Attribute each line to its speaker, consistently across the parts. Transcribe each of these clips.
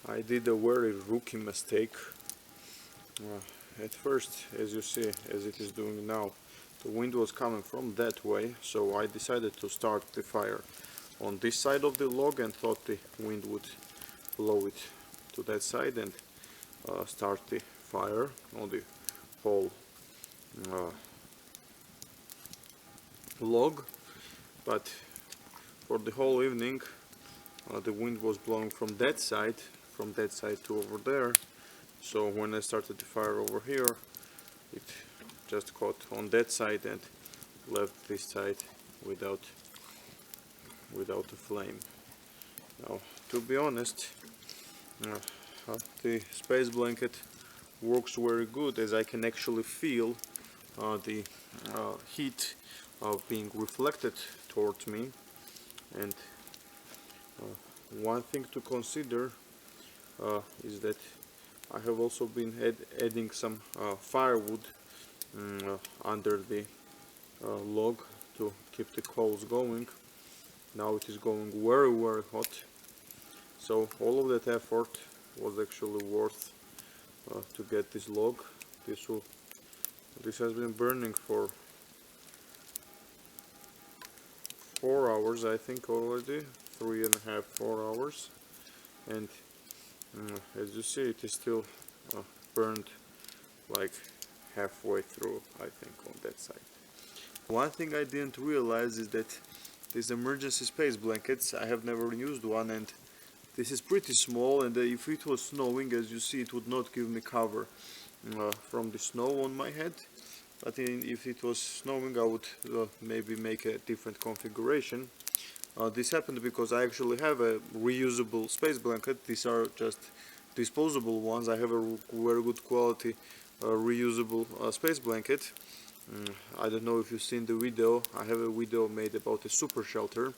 Speaker 1: I did a very rookie mistake. At first, as you see, as it is doing now, the wind was coming from that way, so I decided to start the fire on this side of the log and thought the wind would blow it to that side and start the fire on the whole log. But for the whole evening the wind was blowing from that side to over there, so when I started the fire over here, it just caught on that side and left this side without a flame. Now, to be honest, the space blanket works very good, as I can actually feel the heat being reflected towards me. And one thing to consider is that I have also been adding some firewood under the log to keep the coals going. Now it is going very, very hot, so all of that effort was actually worth to get this log. This has been burning for 4 hours, I think, already, 3.5, 4 hours, and as you see, it is still burned like halfway through, I think, on that side. One thing I didn't realize is that these emergency space blankets, I have never used one, and this is pretty small, and if it was snowing, as you see, it would not give me cover from the snow on my head. But if it was snowing, I would maybe make a different configuration. This happened because I actually have a reusable space blanket. These are just disposable ones. I have a very good quality reusable space blanket. I don't know if you've seen the video. I have a video made about a super shelter,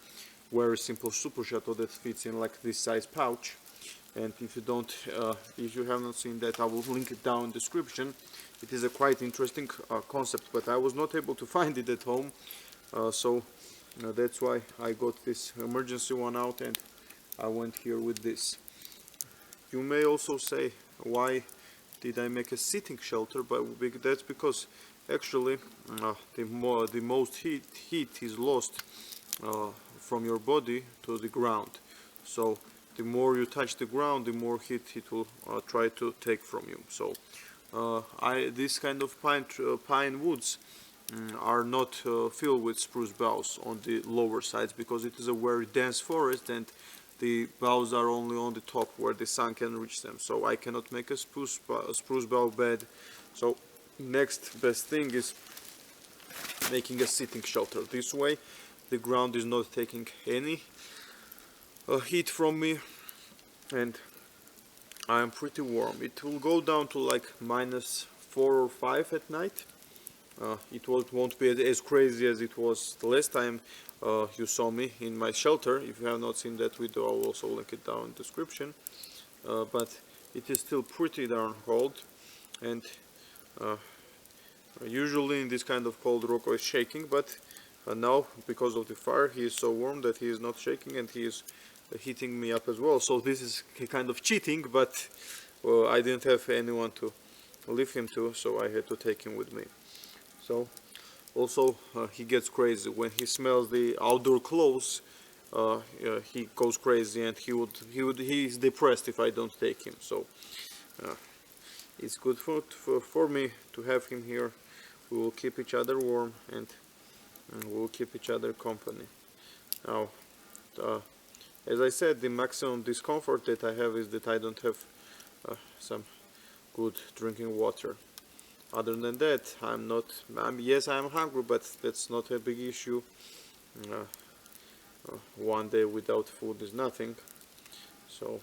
Speaker 1: very simple super shelter that fits in like this size pouch. And if you have not seen that, I will link it down in the description. It is a quite interesting concept, but I was not able to find it at home, so that's why I got this emergency one out, and I went here with this. You may also say, why did I make a sitting shelter? But that's because actually the most heat is lost from your body to the ground. So the more you touch the ground, the more heat it will try to take from you. So this kind of pine woods are not filled with spruce boughs on the lower sides, because it is a very dense forest and the boughs are only on the top where the sun can reach them. So I cannot make a spruce bough bed. So next best thing is making a sitting shelter. This way the ground is not taking any heat from me and I am pretty warm. It will go down to like -4 or 5 at night. It won't be as crazy as it was the last time you saw me in my shelter. If you have not seen that video, I will also link it down in the description. But it is still pretty darn cold, and usually in this kind of cold Rocco is shaking, but now because of the fire he is so warm that he is not shaking and he is heating me up as well. So this is kind of cheating, but I didn't have anyone to leave him to, so I had to take him with me. So also he gets crazy when he smells the outdoor clothes. He goes crazy and he is depressed if I don't take him. So it's good for me to have him here. We will keep each other warm and we will keep each other company. Now, as I said, the maximum discomfort that I have is that I don't have some good drinking water. Other than that, yes, I'm hungry, but that's not a big issue. One day without food is nothing. So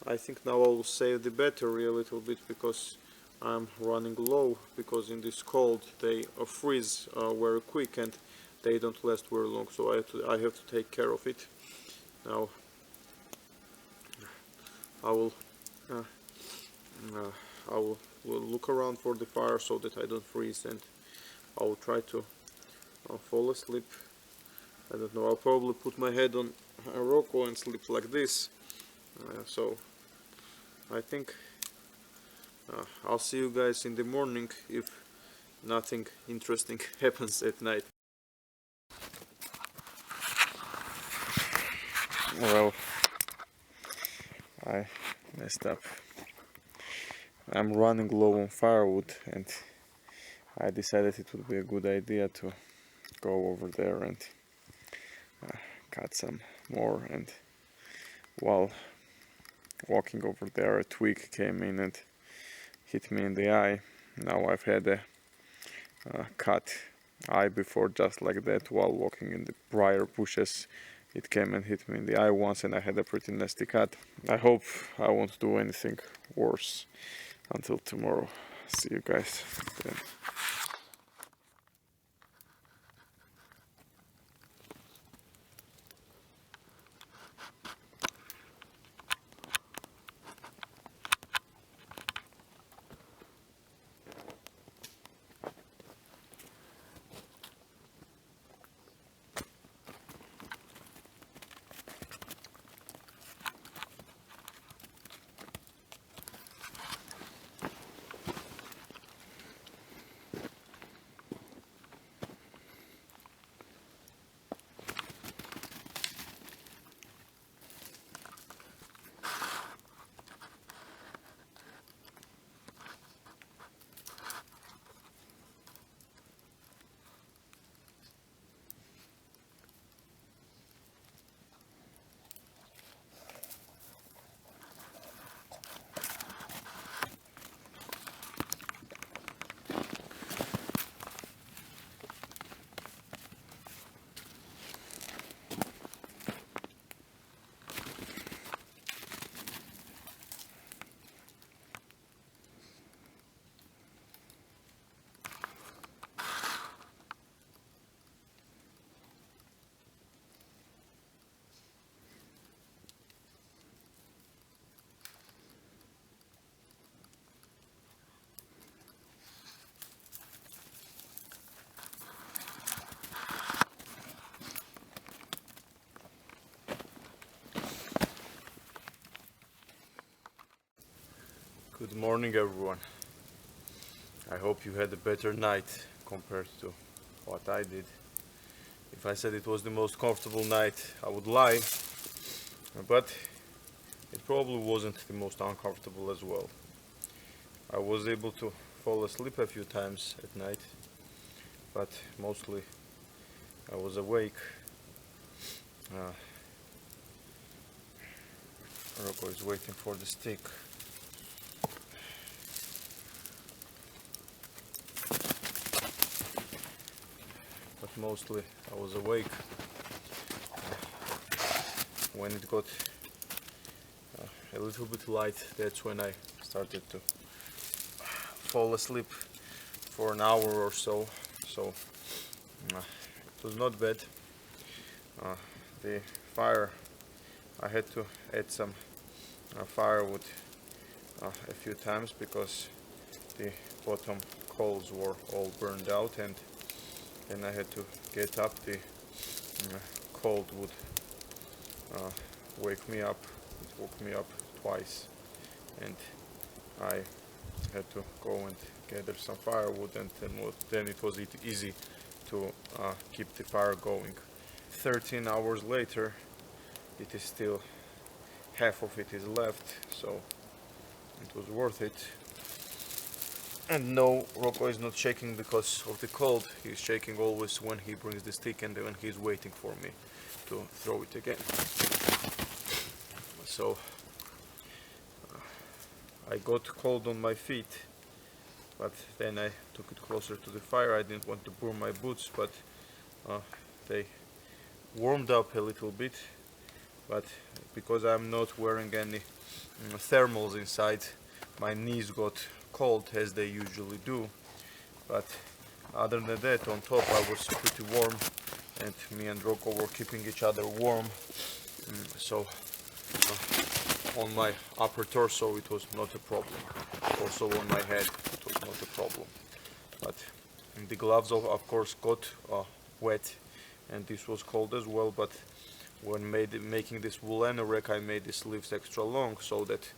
Speaker 1: I think now I will save the battery a little bit because I'm running low, because in this cold they freeze very quick and they don't last very long, so I have to take care of it. Now I will look around for the fire so that I don't freeze, and I will try to fall asleep. I don't know, I'll probably put my head on a Rocco and sleep like this. So I think I'll see you guys in the morning if nothing interesting happens at night. Well, I messed up. I'm running low on firewood and I decided it would be a good idea to go over there and cut some more, and while walking over there a twig came in and hit me in the eye. Now I've had a cut eye before just like that while walking in the briar bushes. It came and hit me in the eye once and I had a pretty nasty cut. I hope I won't do anything worse until tomorrow. See you guys then. Good morning everyone. I hope you had a better night compared to what I did. If I said it was the most comfortable night, I would lie, but it probably wasn't the most uncomfortable as well. I was able to fall asleep a few times at night, but mostly I was awake. Rocco is waiting for the stick. But mostly I was awake. When it got a little bit light, that's when I started to fall asleep for an hour or so. So it was not bad. The fire, I had to add some firewood a few times because the bottom coals were all burned out, and then I had to get up. The cold would wake me up. It woke me up twice, and I had to go and gather some firewood, and then it was easy to keep the fire going. 13 hours later, it is still, half of it is left, so it was worth it. And no, Rocco is not shaking because of the cold. He's shaking always when he brings the stick and when he's waiting for me to throw it again. So I got cold on my feet, but then I took it closer to the fire. I didn't want to burn my boots, but they warmed up a little bit. But because I'm not wearing any thermals inside, my knees got cold as they usually do. But other than that, on top I was pretty warm, and me and Rocco were keeping each other warm. So on my upper torso it was not a problem. Also on my head it was not a problem. But the gloves of course got wet, and this was cold as well. But when making this wool anorak, I made the sleeves extra long so that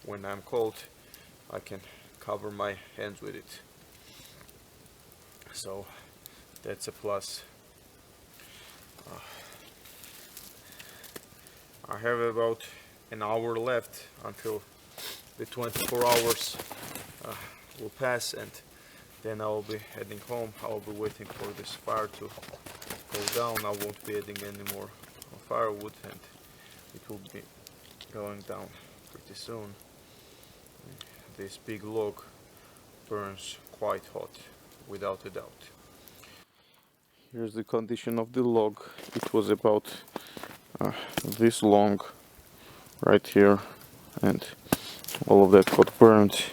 Speaker 1: when I'm cold I can cover my hands with it. So that's a plus. I have about an hour left until the 24 hours will pass, and then I will be heading home. I will be waiting for this fire to go down. I won't be adding any more firewood, and it will be going down pretty soon. This big log burns quite hot, without a doubt. Here's the condition of the log. It was about this long right here, and all of that got burned.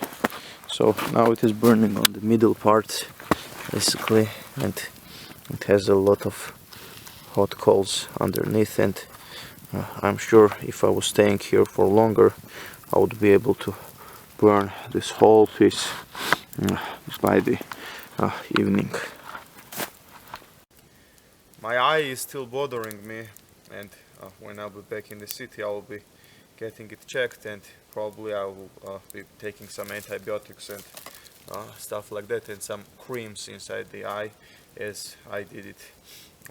Speaker 1: So now it is burning on the middle part basically, and it has a lot of hot coals underneath, and I'm sure if I was staying here for longer I would be able to burn this whole piece by the evening. My eye is still bothering me, and when I'll be back in the city I will be getting it checked, and probably I will be taking some antibiotics and stuff like that, and some creams inside the eye as I did it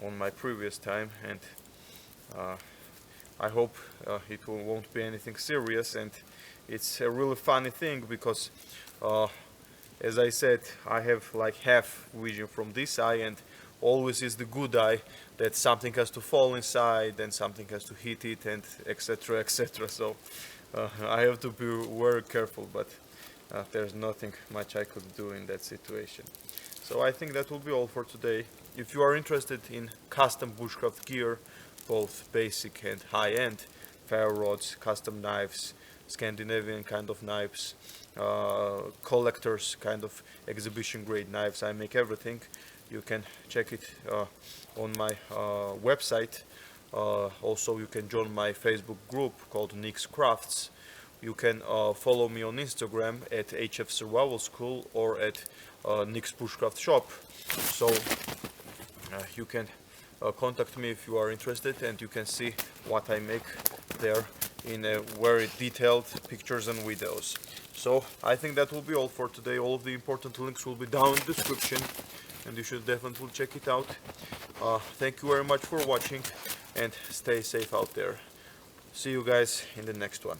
Speaker 1: on my previous time. And I hope it won't be anything serious. And it's a really funny thing because as I said, I have like half vision from this eye, and always is the good eye that something has to fall inside and something has to hit it, and etc, etc. So I have to be very careful, but there's nothing much I could do in that situation. So I think that will be all for today. If you are interested in custom bushcraft gear, both basic and high-end, ferro rods, custom knives, Scandinavian kind of knives, collectors kind of exhibition grade knives, I make everything. You can check it on my website. Also you can join my Facebook group called Nick's Crafts. You can follow me on Instagram at HF Survival School or at Nick's Bushcraft Shop. So you can contact me if you are interested, and you can see what I make there in a very detailed pictures and videos. So I think that will be all for today. All of the important links will be down in the description, and you should definitely check it out. Thank you very much for watching, and stay safe out there. See you guys in the next one.